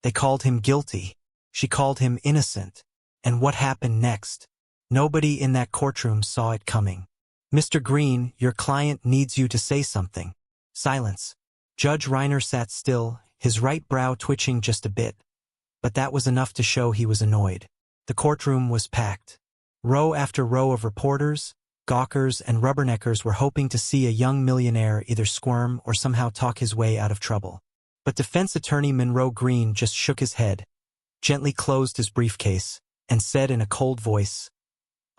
They called him guilty. She called him innocent. And what happened next? Nobody in that courtroom saw it coming. "Mr. Green, your client needs you to say something." Silence. Judge Reiner sat still, his right brow twitching just a bit. But that was enough to show he was annoyed. The courtroom was packed. Row after row of reporters, gawkers, and rubberneckers were hoping to see a young millionaire either squirm or somehow talk his way out of trouble. But defense attorney Monroe Green just shook his head, gently closed his briefcase, and said in a cold voice,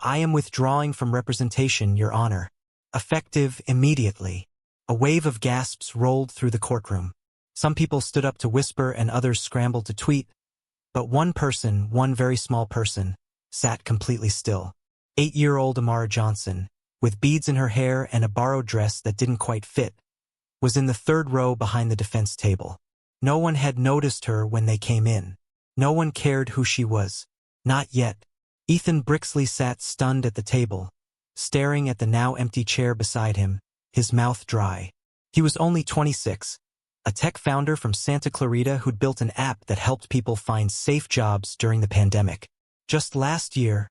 "I am withdrawing from representation, Your Honor. Effective immediately." A wave of gasps rolled through the courtroom. Some people stood up to whisper and others scrambled to tweet. But one person, one very small person, sat completely still. 8-year-old Amara Johnson, with beads in her hair and a borrowed dress that didn't quite fit, was in the third row behind the defense table. No one had noticed her when they came in. No one cared who she was. Not yet. Ethan Brixley sat stunned at the table, staring at the now empty chair beside him, his mouth dry. He was only 26, a tech founder from Santa Clarita who'd built an app that helped people find safe jobs during the pandemic. Just last year,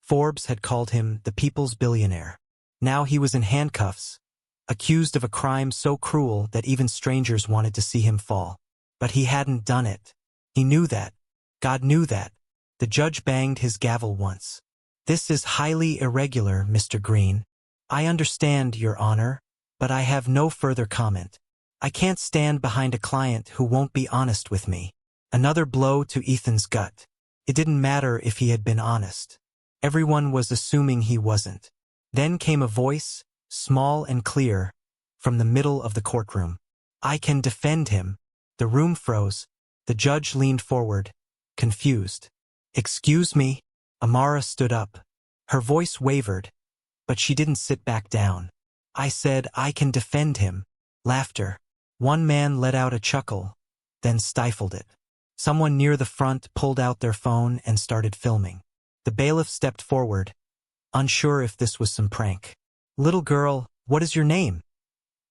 Forbes had called him the people's billionaire. Now he was in handcuffs, accused of a crime so cruel that even strangers wanted to see him fall. But he hadn't done it. He knew that. God knew that. The judge banged his gavel once. "This is highly irregular, Mr. Green. I understand, Your Honor, but I have no further comment. I can't stand behind a client who won't be honest with me." Another blow to Ethan's gut. It didn't matter if he had been honest. Everyone was assuming he wasn't. Then came a voice, small and clear, from the middle of the courtroom. "I can defend him." The room froze. The judge leaned forward, confused. "Excuse me?" Amara stood up. Her voice wavered, but she didn't sit back down. "I said I can defend him." Laughter. One man let out a chuckle, then stifled it. Someone near the front pulled out their phone and started filming. The bailiff stepped forward, unsure if this was some prank. "Little girl, what is your name?"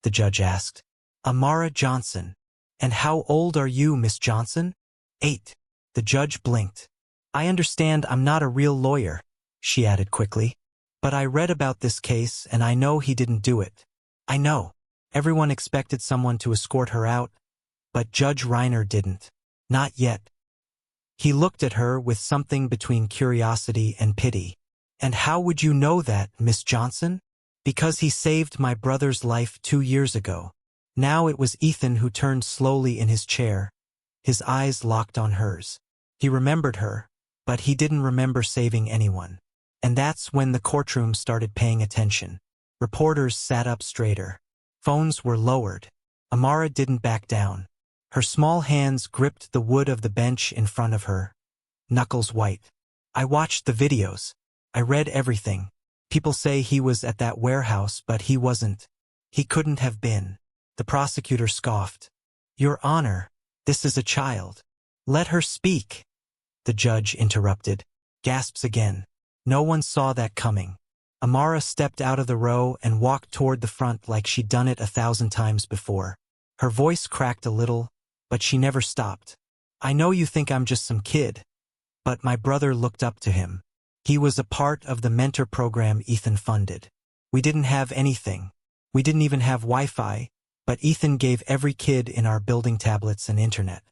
the judge asked. "Amara Johnson." "And how old are you, Miss Johnson?" 8. The judge blinked. "I understand I'm not a real lawyer," she added quickly. "But I read about this case and I know he didn't do it." "I know." Everyone expected someone to escort her out, but Judge Reiner didn't. Not yet. He looked at her with something between curiosity and pity. "And how would you know that, Miss Johnson?" "Because he saved my brother's life 2 years ago." Now it was Ethan who turned slowly in his chair, his eyes locked on hers. He remembered her, but he didn't remember saving anyone. And that's when the courtroom started paying attention. Reporters sat up straighter. Phones were lowered. Amara didn't back down. Her small hands gripped the wood of the bench in front of her, knuckles white. "I watched the videos. I read everything. People say he was at that warehouse, but he wasn't. He couldn't have been." The prosecutor scoffed. "Your Honor, this is a child. Let her speak." The judge interrupted. Gasps again. No one saw that coming. Amara stepped out of the row and walked toward the front like she'd done it 1,000 times before. Her voice cracked a little, but she never stopped. "I know you think I'm just some kid, but my brother looked up to him. He was a part of the mentor program Ethan funded. We didn't have anything. We didn't even have Wi-Fi, but Ethan gave every kid in our building tablets and internet.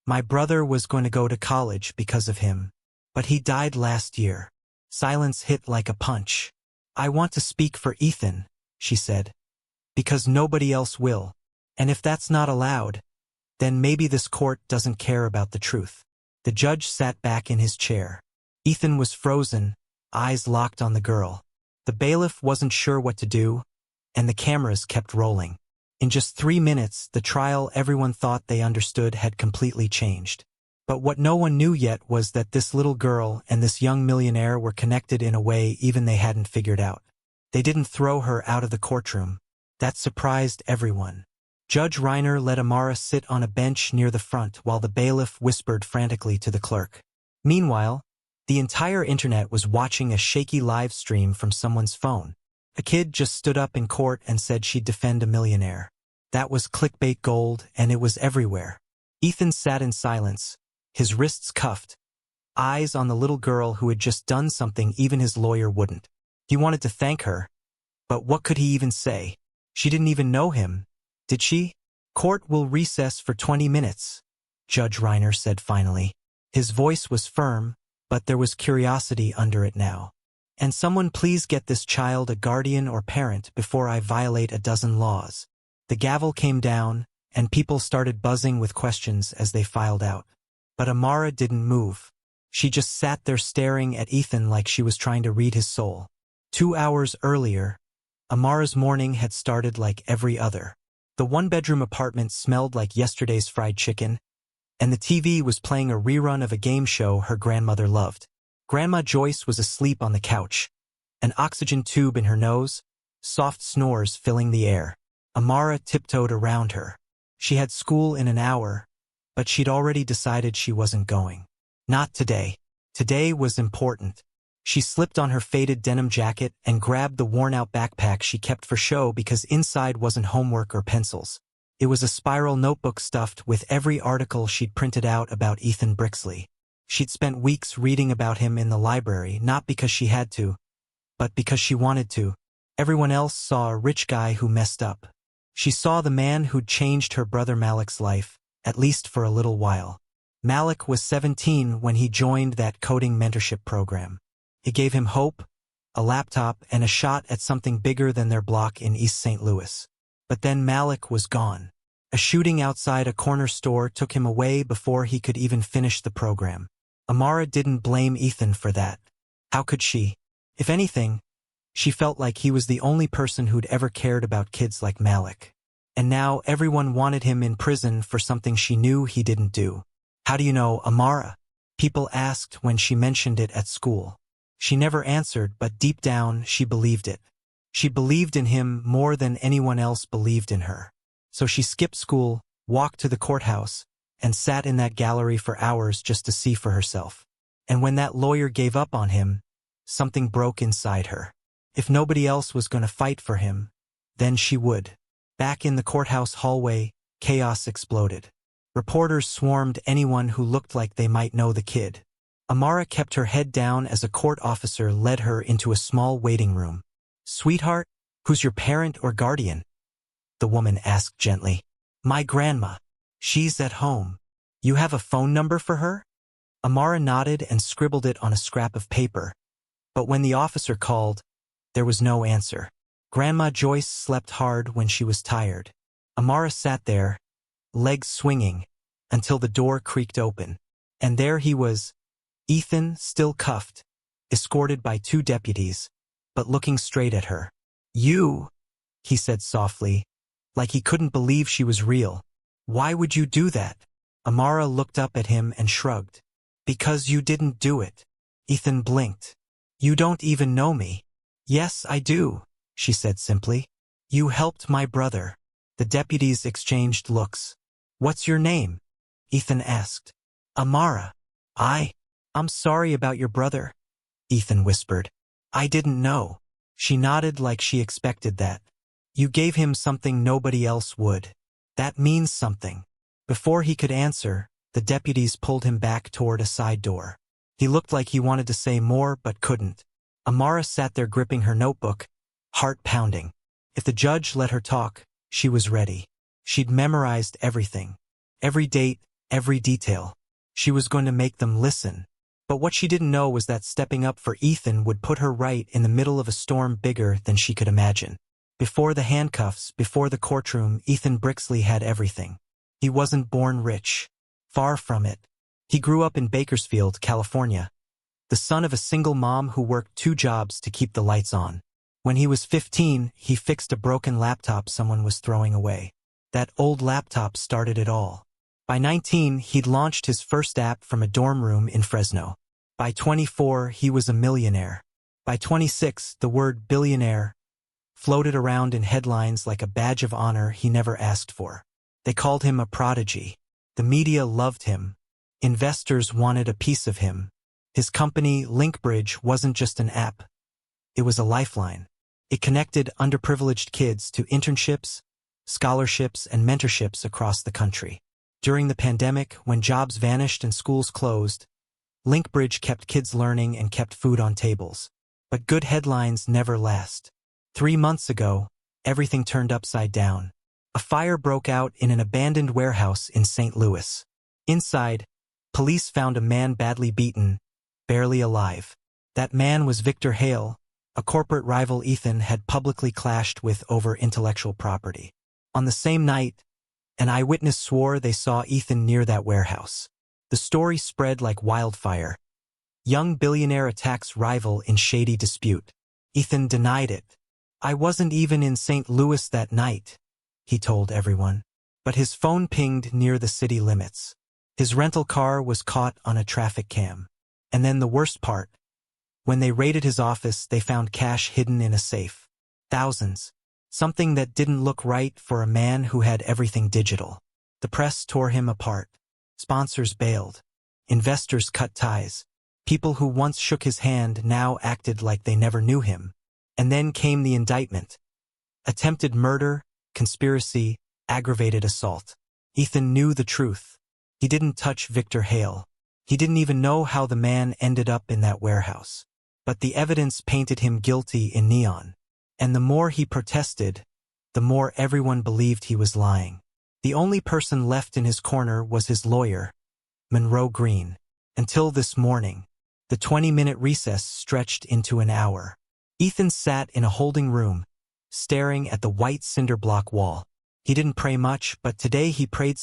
My brother was going to go to college because of him, but he died last year." Silence hit like a punch. "I want to speak for Ethan," she said, "because nobody else will. And if that's not allowed, then maybe this court doesn't care about the truth." The judge sat back in his chair. Ethan was frozen, eyes locked on the girl. The bailiff wasn't sure what to do, and the cameras kept rolling. In just 3 minutes, the trial everyone thought they understood had completely changed. But what no one knew yet was that this little girl and this young millionaire were connected in a way even they hadn't figured out. They didn't throw her out of the courtroom. That surprised everyone. Judge Reiner let Amara sit on a bench near the front while the bailiff whispered frantically to the clerk. Meanwhile, the entire internet was watching a shaky live stream from someone's phone. A kid just stood up in court and said she'd defend a millionaire. That was clickbait gold, and it was everywhere. Ethan sat in silence, his wrists cuffed, eyes on the little girl who had just done something even his lawyer wouldn't. He wanted to thank her, but what could he even say? She didn't even know him, did she? Court will recess for 20 minutes, Judge Reiner said finally. His voice was firm, but there was curiosity under it now. And someone please get this child a guardian or parent before I violate a dozen laws. The gavel came down, and people started buzzing with questions as they filed out. But Amara didn't move. She just sat there staring at Ethan like she was trying to read his soul. 2 hours earlier, Amara's morning had started like every other. The one-bedroom apartment smelled like yesterday's fried chicken, and the TV was playing a rerun of a game show her grandmother loved. Grandma Joyce was asleep on the couch, an oxygen tube in her nose, soft snores filling the air. Amara tiptoed around her. She had school in an hour, but she'd already decided she wasn't going. Not today. Today was important. She slipped on her faded denim jacket and grabbed the worn-out backpack she kept for show because inside wasn't homework or pencils. It was a spiral notebook stuffed with every article she'd printed out about Ethan Brixley. She'd spent weeks reading about him in the library, not because she had to, but because she wanted to. Everyone else saw a rich guy who messed up. She saw the man who'd changed her brother Malik's life, at least for a little while. Malik was 17 when he joined that coding mentorship program. It gave him hope, a laptop, and a shot at something bigger than their block in East St. Louis. But then Malik was gone. A shooting outside a corner store took him away before he could even finish the program. Amara didn't blame Ethan for that. How could she? If anything, she felt like he was the only person who'd ever cared about kids like Malik. And now everyone wanted him in prison for something she knew he didn't do. How do you know, Amara? People asked when she mentioned it at school. She never answered, but deep down she believed it. She believed in him more than anyone else believed in her. So she skipped school, walked to the courthouse, and sat in that gallery for hours just to see for herself. And when that lawyer gave up on him, something broke inside her. If nobody else was going to fight for him, then she would. Back in the courthouse hallway, chaos exploded. Reporters swarmed anyone who looked like they might know the kid. Amara kept her head down as a court officer led her into a small waiting room. "Sweetheart, who's your parent or guardian?" the woman asked gently. "My grandma. She's at home. You have a phone number for her?" Amara nodded and scribbled it on a scrap of paper. But when the officer called, there was no answer. Grandma Joyce slept hard when she was tired. Amara sat there, legs swinging, until the door creaked open. And there he was, Ethan, still cuffed, escorted by 2 deputies, but looking straight at her. "You," he said softly, like he couldn't believe she was real. "Why would you do that?" Amara looked up at him and shrugged. "Because you didn't do it." Ethan blinked. "You don't even know me." "Yes, I do," she said simply. "You helped my brother." The deputies exchanged looks. "What's your name?" Ethan asked. "Amara." I'm sorry about your brother," Ethan whispered. "I didn't know." She nodded like she expected that. "You gave him something nobody else would. That means something." Before he could answer, the deputies pulled him back toward a side door. He looked like he wanted to say more but couldn't. Amara sat there gripping her notebook, heart pounding. If the judge let her talk, she was ready. She'd memorized everything. Every date, every detail. She was going to make them listen. But what she didn't know was that stepping up for Ethan would put her right in the middle of a storm bigger than she could imagine. Before the handcuffs, before the courtroom, Ethan Brixley had everything. He wasn't born rich. Far from it. He grew up in Bakersfield, California, the son of a single mom who worked 2 jobs to keep the lights on. When he was 15, he fixed a broken laptop someone was throwing away. That old laptop started it all. By 19, he'd launched his first app from a dorm room in Fresno. By 24, he was a millionaire. By 26, the word billionaire floated around in headlines like a badge of honor he never asked for. They called him a prodigy. The media loved him. Investors wanted a piece of him. His company, Linkbridge, wasn't just an app. It was a lifeline. It connected underprivileged kids to internships, scholarships, and mentorships across the country. During the pandemic, when jobs vanished and schools closed, Linkbridge kept kids learning and kept food on tables. But good headlines never last. 3 months ago, everything turned upside down. A fire broke out in an abandoned warehouse in St. Louis. Inside, police found a man badly beaten, barely alive. That man was Victor Hale. A corporate rival Ethan had publicly clashed with over intellectual property. On the same night, an eyewitness swore they saw Ethan near that warehouse. The story spread like wildfire. Young billionaire attacks rival in shady dispute. Ethan denied it. "I wasn't even in St. Louis that night," he told everyone. But his phone pinged near the city limits. His rental car was caught on a traffic cam. And then the worst part. When they raided his office, they found cash hidden in a safe. Thousands. Something that didn't look right for a man who had everything digital. The press tore him apart. Sponsors bailed. Investors cut ties. People who once shook his hand now acted like they never knew him. And then came the indictment. Attempted murder, conspiracy, aggravated assault. Ethan knew the truth. He didn't touch Victor Hale. He didn't even know how the man ended up in that warehouse. But the evidence painted him guilty in neon. And the more he protested, the more everyone believed he was lying. The only person left in his corner was his lawyer, Monroe Green. Until this morning, the 20-minute recess stretched into an hour. Ethan sat in a holding room, staring at the white cinder block wall. He didn't pray much, but today he prayed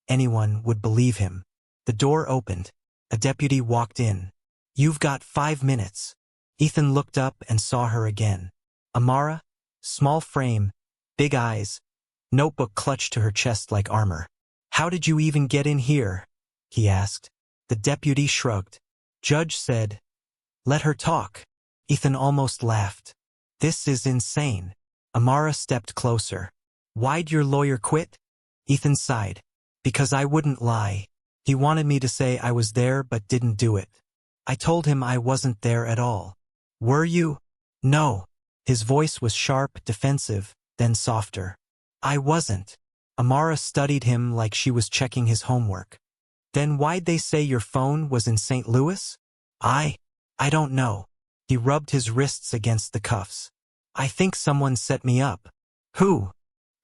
anyone would believe him. The door opened. A deputy walked in. "You've got 5 minutes." Ethan looked up and saw her again. Amara, small frame, big eyes, notebook clutched to her chest like armor. "How did you even get in here?" he asked. The deputy shrugged. "Judge said, let her talk." Ethan almost laughed. "This is insane." Amara stepped closer. "Why'd your lawyer quit?" Ethan sighed. "Because I wouldn't lie. He wanted me to say I was there but didn't do it. I told him I wasn't there at all." "Were you?" "No." His voice was sharp, defensive, then softer. "I wasn't." Amara studied him like she was checking his homework. "Then why'd they say your phone was in St. Louis?" I don't know." He rubbed his wrists against the cuffs. "I think someone set me up." "Who?"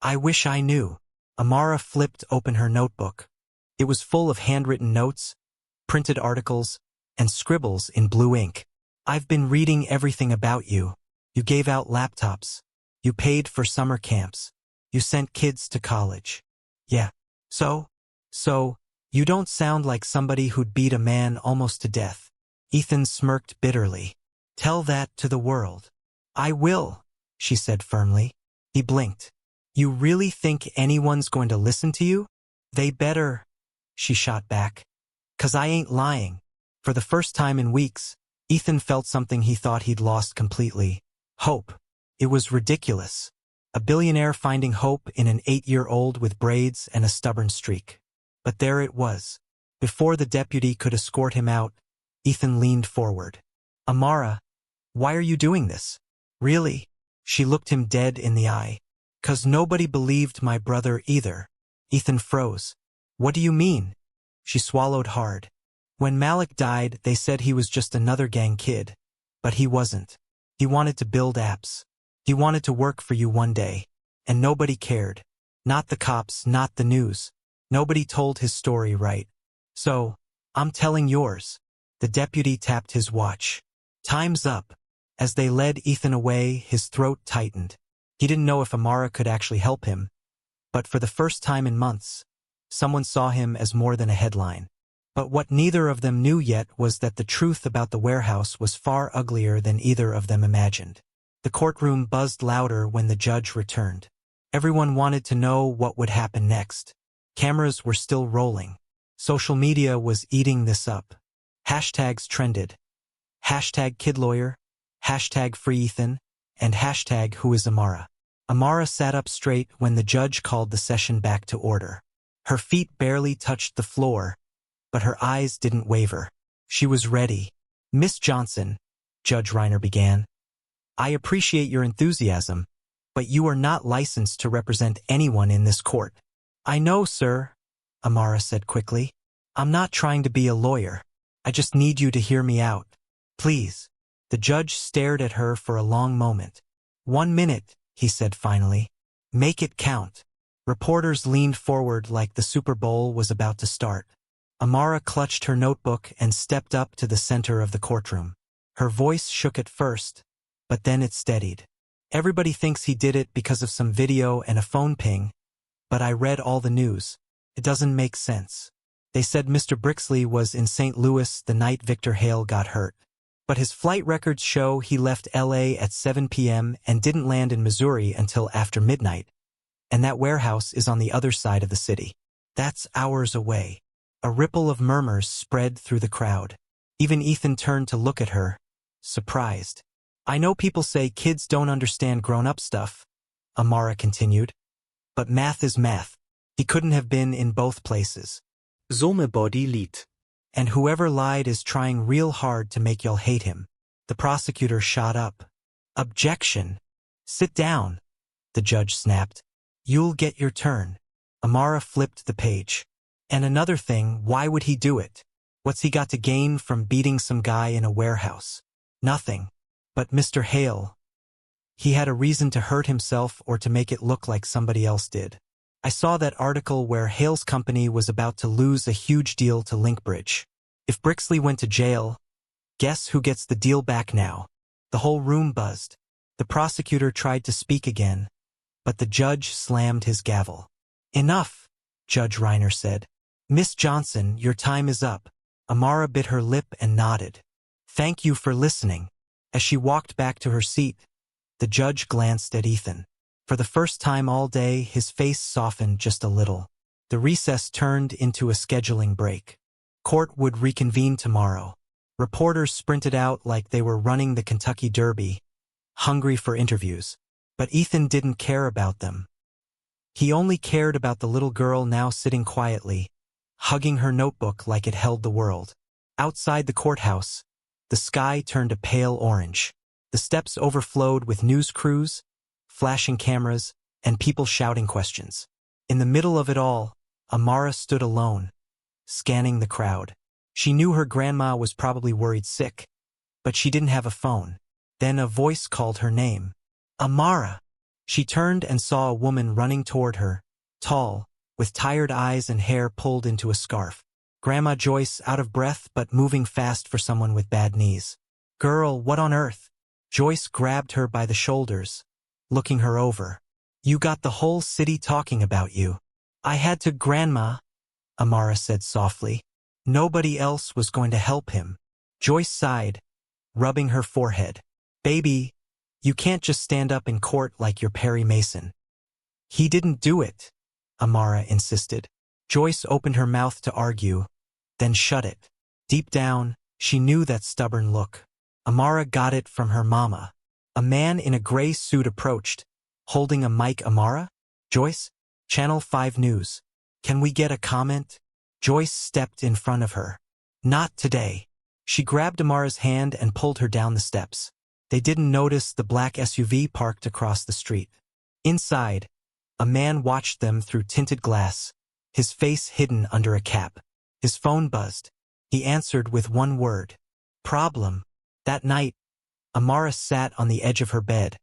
"I wish I knew." Amara flipped open her notebook. It was full of handwritten notes, printed articles, and scribbles in blue ink. "I've been reading everything about you. You gave out laptops. You paid for summer camps. You sent kids to college." "Yeah. So, you don't sound like somebody who'd beat a man almost to death." Ethan smirked bitterly. "Tell that to the world." "I will," she said firmly. He blinked. "You really think anyone's going to listen to you?" "They better," she shot back. "'Cause I ain't lying." For the first time in weeks, Ethan felt something he thought he'd lost completely. Hope. It was ridiculous. A billionaire finding hope in an 8-year-old with braids and a stubborn streak. But there it was. Before the deputy could escort him out, Ethan leaned forward. "Amara, why are you doing this?" "Really?" She looked him dead in the eye. "'Cause nobody believed my brother either." Ethan froze. "What do you mean?" She swallowed hard. "When Malik died, they said he was just another gang kid. But he wasn't. He wanted to build apps. He wanted to work for you one day. And nobody cared. Not the cops, not the news. Nobody told his story right. So, I'm telling yours." The deputy tapped his watch. "Time's up." As they led Ethan away, his throat tightened. He didn't know if Amara could actually help him. But for the first time in months, someone saw him as more than a headline. But what neither of them knew yet was that the truth about the warehouse was far uglier than either of them imagined. The courtroom buzzed louder when the judge returned. Everyone wanted to know what would happen next. Cameras were still rolling. Social media was eating this up. Hashtags trended. #KidLawyer, #FreeEthan, and #WhoIsAmara. Amara sat up straight when the judge called the session back to order. Her feet barely touched the floor, but her eyes didn't waver. She was ready. "Miss Johnson," Judge Reiner began, "I appreciate your enthusiasm, but you are not licensed to represent anyone in this court." "I know, sir," Amara said quickly. I'm not trying to be a lawyer. I just need you to hear me out. Please. The judge stared at her for a long moment. 1 minute, he said finally. Make it count. Reporters leaned forward like the Super Bowl was about to start. Amara clutched her notebook and stepped up to the center of the courtroom. Her voice shook at first, but then it steadied. Everybody thinks he did it because of some video and a phone ping, but I read all the news. It doesn't make sense. They said Mr. Brixley was in St. Louis the night Victor Hale got hurt. But his flight records show he left LA at 7 p.m. and didn't land in Missouri until after midnight. And that warehouse is on the other side of the city. That's hours away. A ripple of murmurs spread through the crowd. Even Ethan turned to look at her, surprised. I know people say kids don't understand grown-up stuff, Amara continued. But math is math. He couldn't have been in both places. Zomme body lied. And whoever lied is trying real hard to make y'all hate him. The prosecutor shot up. Objection. Sit down, the judge snapped. You'll get your turn. Amara flipped the page. And another thing, why would he do it? What's he got to gain from beating some guy in a warehouse? Nothing. But Mr. Hale. He had a reason to hurt himself or to make it look like somebody else did. I saw that article where Hale's company was about to lose a huge deal to Linkbridge. If Brixley went to jail, guess who gets the deal back now? The whole room buzzed. The prosecutor tried to speak again, but the judge slammed his gavel. Enough, Judge Reiner said. Miss Johnson, your time is up. Amara bit her lip and nodded. Thank you for listening. As she walked back to her seat, the judge glanced at Ethan. For the first time all day, his face softened just a little. The recess turned into a scheduling break. Court would reconvene tomorrow. Reporters sprinted out like they were running the Kentucky Derby, hungry for interviews. But Ethan didn't care about them. He only cared about the little girl now sitting quietly, hugging her notebook like it held the world. Outside the courthouse, the sky turned a pale orange. The steps overflowed with news crews, flashing cameras, and people shouting questions. In the middle of it all, Amara stood alone, scanning the crowd. She knew her grandma was probably worried sick, but she didn't have a phone. Then a voice called her name. Amara! She turned and saw a woman running toward her, tall, with tired eyes and hair pulled into a scarf. Grandma Joyce, out of breath but moving fast for someone with bad knees. Girl, what on earth? Joyce grabbed her by the shoulders, looking her over. You got the whole city talking about you. I had to, Grandma, Amara said softly. Nobody else was going to help him. Joyce sighed, rubbing her forehead. Baby, you can't just stand up in court like you're Perry Mason. He didn't do it, Amara insisted. Joyce opened her mouth to argue, then shut it. Deep down, she knew that stubborn look. Amara got it from her mama. A man in a gray suit approached, holding a mic. Amara? Joyce? Channel 5 News. Can we get a comment? Joyce stepped in front of her. Not today. She grabbed Amara's hand and pulled her down the steps. They didn't notice the black SUV parked across the street. Inside, a man watched them through tinted glass, his face hidden under a cap. His phone buzzed. He answered with one word. Problem. That night, Amara sat on the edge of her bed,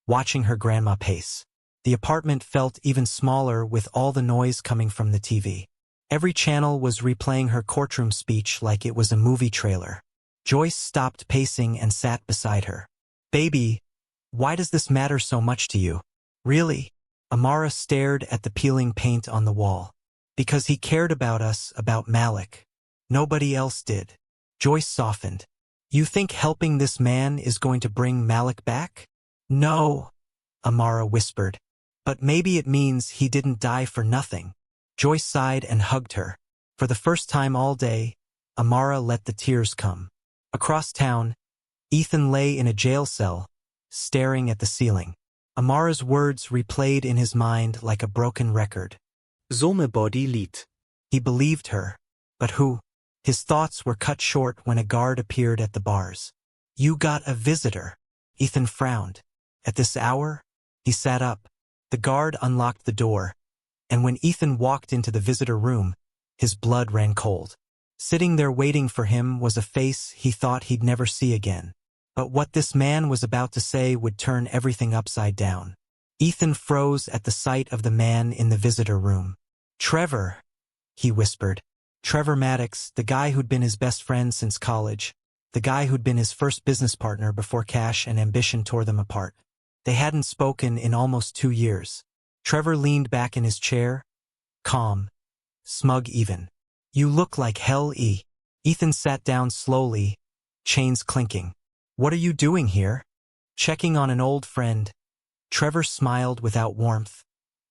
watching her grandma pace. The apartment felt even smaller with all the noise coming from the TV. Every channel was replaying her courtroom speech like it was a movie trailer. Joyce stopped pacing and sat beside her. Baby, why does this matter so much to you? Really? Amara stared at the peeling paint on the wall. Because he cared about us, about Malik. Nobody else did. Joyce softened. You think helping this man is going to bring Malik back? No, Amara whispered. But maybe it means he didn't die for nothing. Joyce sighed and hugged her. For the first time all day, Amara let the tears come. Across town, Ethan lay in a jail cell, staring at the ceiling. Amara's words replayed in his mind like a broken record. Zomme body lied. He believed her. But who? His thoughts were cut short when a guard appeared at the bars. You got a visitor. Ethan frowned. At this hour? He sat up. The guard unlocked the door, and when Ethan walked into the visitor room, His blood ran cold. Sitting there waiting for him was a face he thought he'd never see again. But what this man was about to say would turn everything upside down. Ethan froze at the sight of the man in the visitor room. "Trevor," he whispered. Trevor Maddox, the guy who'd been his best friend since college. The guy who'd been his first business partner before cash and ambition tore them apart. They hadn't spoken in almost 2 years. Trevor leaned back in his chair, calm, smug even. "You look like hell, E." Ethan sat down slowly, chains clinking. "What are you doing here?" "Checking on an old friend." Trevor smiled without warmth.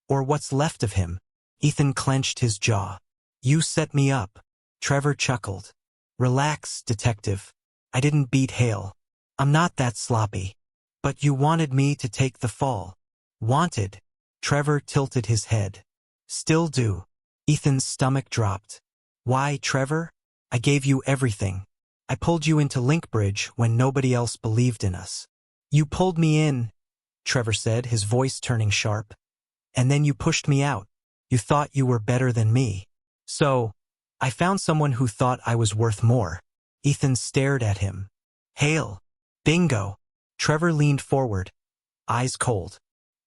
"Or what's left of him." Ethan clenched his jaw. "You set me up." Trevor chuckled. "Relax, detective. I didn't beat Hale. I'm not that sloppy. But you wanted me to take the fall." "Wanted?" Trevor tilted his head. "Still do." Ethan's stomach dropped. "Why, Trevor? I gave you everything. I pulled you into Linkbridge when nobody else believed in us." "You pulled me in," Trevor said, his voice turning sharp. "And then you pushed me out. You thought you were better than me. So, I found someone who thought I was worth more." Ethan stared at him. "Hale." "Bingo." Trevor leaned forward, eyes cold.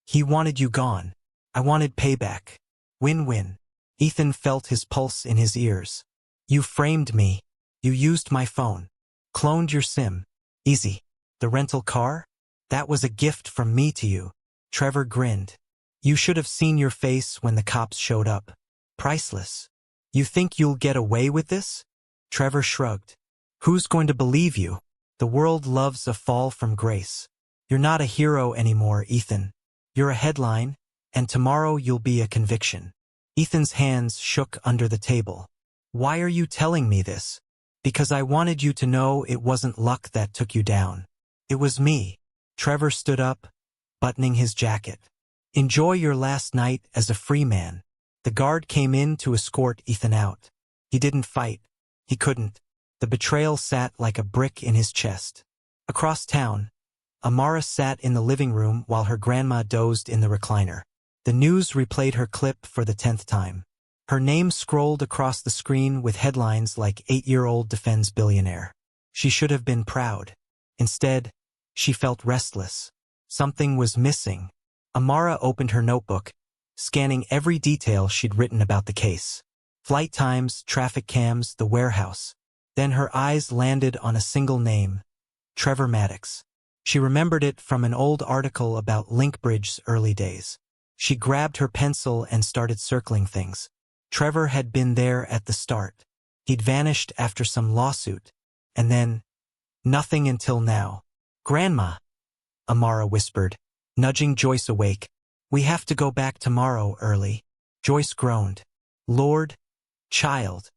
"He wanted you gone. I wanted payback. Win-win." Ethan felt his pulse in his ears. "You framed me. You used my phone. Cloned your SIM. Easy. The rental car? That was a gift from me to you." Trevor grinned. "You should have seen your face when the cops showed up. Priceless." "You think you'll get away with this?" Trevor shrugged. "Who's going to believe you? The world loves a fall from grace. You're not a hero anymore, Ethan. You're a headline, and tomorrow you'll be a conviction." Ethan's hands shook under the table. "Why are you telling me this?" "Because I wanted you to know it wasn't luck that took you down. It was me." Trevor stood up, buttoning his jacket. "Enjoy your last night as a free man." The guard came in to escort Ethan out. He didn't fight. He couldn't. The betrayal sat like a brick in his chest. Across town, Amara sat in the living room while her grandma dozed in the recliner. The news replayed her clip for the 10th time. Her name scrolled across the screen with headlines like 8-year-old defends billionaire. She should have been proud. Instead, she felt restless. Something was missing. Amara opened her notebook, scanning every detail she'd written about the case. Flight times, traffic cams, the warehouse. Then her eyes landed on a single name, Trevor Maddox. She remembered it from an old article about Linkbridge's early days. She grabbed her pencil and started circling things. Trevor had been there at the start. He'd vanished after some lawsuit. And then, nothing until now. "Grandma," Amara whispered, nudging Joyce awake. "We have to go back tomorrow early." Joyce groaned. "Lord, child,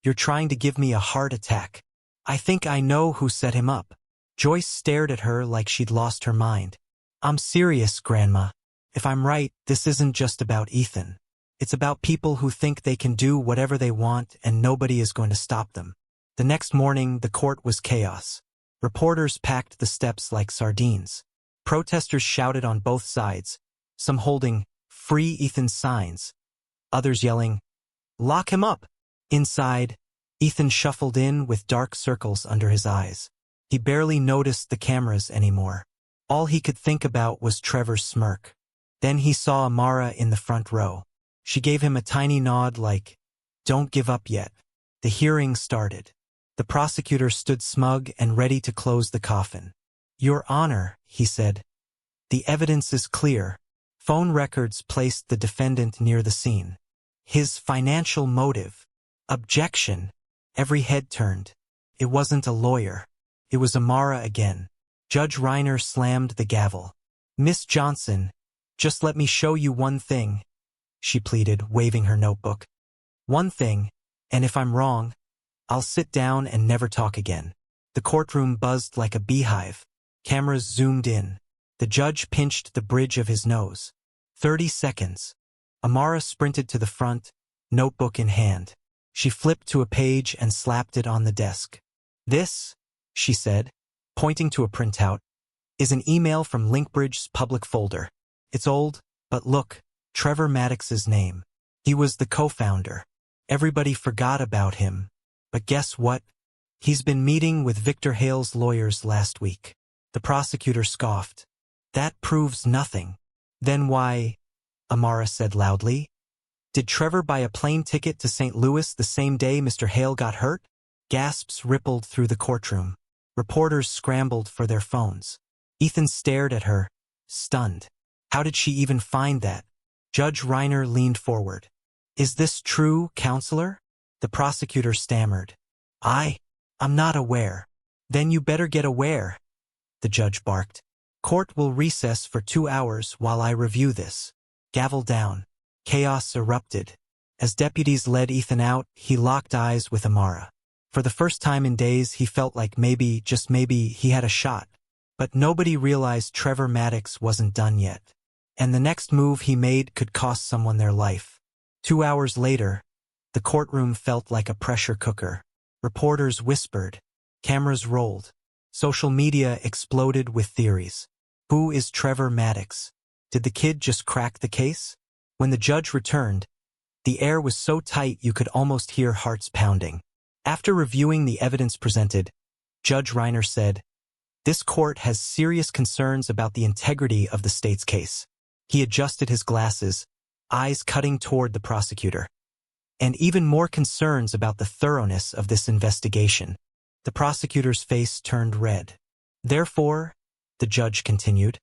you're trying to give me a heart attack. I think I know who set him up." Joyce stared at her like she'd lost her mind. "I'm serious, Grandma. If I'm right, this isn't just about Ethan. It's about people who think they can do whatever they want and nobody is going to stop them." The next morning, the court was chaos. Reporters packed the steps like sardines. Protesters shouted on both sides, some holding "Free Ethan" signs, others yelling, "Lock him up." Inside, Ethan shuffled in with dark circles under his eyes. He barely noticed the cameras anymore. All he could think about was Trevor's smirk. Then he saw Amara in the front row. She gave him a tiny nod like, "Don't give up yet." The hearing started. The prosecutor stood smug and ready to close the coffin. "Your Honor," he said, "the evidence is clear. Phone records placed the defendant near the scene. His financial motive." Objection. Every head turned. It wasn't a lawyer. It was Amara again. Judge Reiner slammed the gavel. "Miss Johnson, just let me show you one thing," she pleaded, waving her notebook. "One thing, and if I'm wrong, I'll sit down and never talk again." The courtroom buzzed like a beehive. Cameras zoomed in. The judge pinched the bridge of his nose. 30 seconds. Amara sprinted to the front, notebook in hand. She flipped to a page and slapped it on the desk. "This," she said, pointing to a printout, "is an email from Linkbridge's public folder. It's old, but look, Trevor Maddox's name. He was the co-founder. Everybody forgot about him. But guess what? He's been meeting with Victor Hale's lawyers last week. The prosecutor scoffed. That proves nothing. Then why? Amara said loudly. Did Trevor buy a plane ticket to St. Louis the same day Mr. Hale got hurt? Gasps rippled through the courtroom. Reporters scrambled for their phones. Ethan stared at her, stunned. How did she even find that? Judge Reiner leaned forward. Is this true, counselor? The prosecutor stammered. I'm not aware. Then you better get aware, the judge barked. Court will recess for 2 hours while I review this. Gavel down. Chaos erupted. As deputies led Ethan out, he locked eyes with Amara. For the first time in days, he felt like maybe, just maybe, he had a shot. But nobody realized Trevor Maddox wasn't done yet. And the next move he made could cost someone their life. 2 hours later, the courtroom felt like a pressure cooker. Reporters whispered. Cameras rolled. Social media exploded with theories. Who is Trevor Maddox? Did the kid just crack the case? When the judge returned, the air was so tight you could almost hear hearts pounding. After reviewing the evidence presented, Judge Reiner said, "This court has serious concerns about the integrity of the state's case." He adjusted his glasses, eyes cutting toward the prosecutor. And even more concerns about the thoroughness of this investigation. The prosecutor's face turned red. Therefore, the judge continued,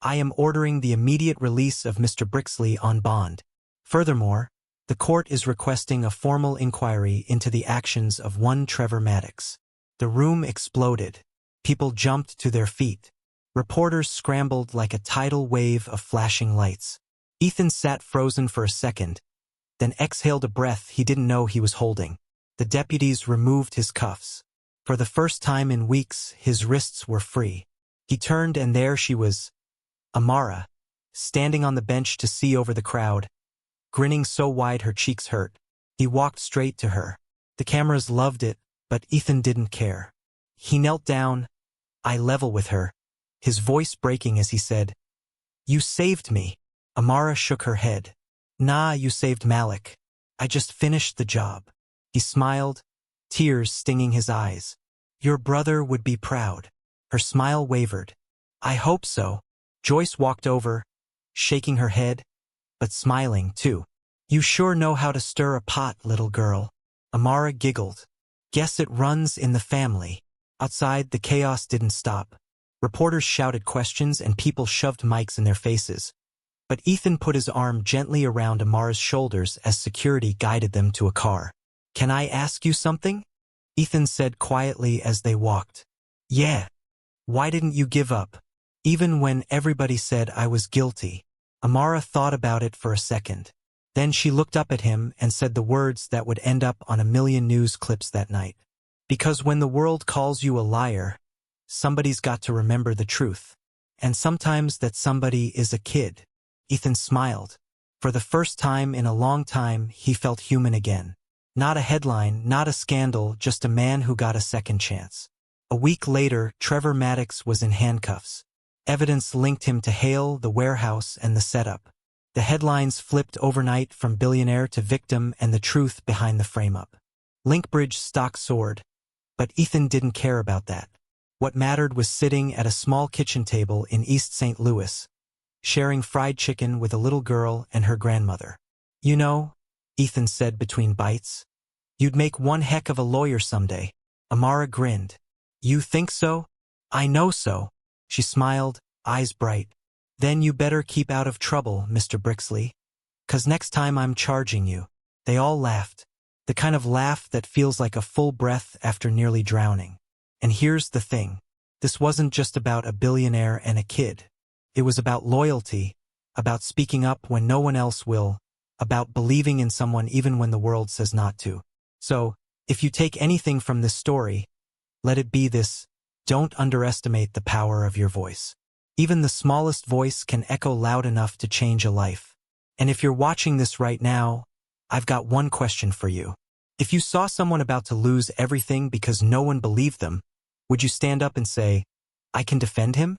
I am ordering the immediate release of Mr. Brixley on bond. Furthermore, the court is requesting a formal inquiry into the actions of one Trevor Maddox. The room exploded. People jumped to their feet. Reporters scrambled like a tidal wave of flashing lights. Ethan sat frozen for a second, then exhaled a breath he didn't know he was holding. The deputies removed his cuffs. For the first time in weeks, his wrists were free. He turned and there she was, Amara, standing on the bench to see over the crowd, grinning so wide her cheeks hurt. He walked straight to her. The cameras loved it, but Ethan didn't care. He knelt down, eye level with her, his voice breaking as he said, You saved me. Amara shook her head. Nah, you saved Malik. I just finished the job. He smiled, tears stinging his eyes. Your brother would be proud. Her smile wavered. I hope so. Joyce walked over, shaking her head, but smiling too. You sure know how to stir a pot, little girl. Amara giggled. Guess it runs in the family. Outside, the chaos didn't stop. Reporters shouted questions and people shoved mics in their faces. But Ethan put his arm gently around Amara's shoulders as security guided them to a car. Can I ask you something? Ethan said quietly as they walked. Yeah. Why didn't you give up? Even when everybody said I was guilty. Amara thought about it for a second. Then she looked up at him and said the words that would end up on a million news clips that night. Because when the world calls you a liar, somebody's got to remember the truth. And sometimes that somebody is a kid. Ethan smiled. For the first time in a long time, he felt human again. Not a headline, not a scandal, just a man who got a second chance. A week later, Trevor Maddox was in handcuffs. Evidence linked him to Hale, the warehouse, and the setup. The headlines flipped overnight from billionaire to victim and the truth behind the frame-up. Linkbridge stock soared, but Ethan didn't care about that. What mattered was sitting at a small kitchen table in East St. Louis, sharing fried chicken with a little girl and her grandmother. You know, Ethan said between bites, you'd make one heck of a lawyer someday. Amara grinned. You think so? I know so. She smiled, eyes bright. Then you better keep out of trouble, Mr. Brixley. 'Cause next time I'm charging you. They all laughed. The kind of laugh that feels like a full breath after nearly drowning. And here's the thing. This wasn't just about a billionaire and a kid. It was about loyalty, about speaking up when no one else will, about believing in someone even when the world says not to. So, if you take anything from this story, let it be this: don't underestimate the power of your voice. Even the smallest voice can echo loud enough to change a life. And if you're watching this right now, I've got one question for you. If you saw someone about to lose everything because no one believed them, would you stand up and say, I can defend him?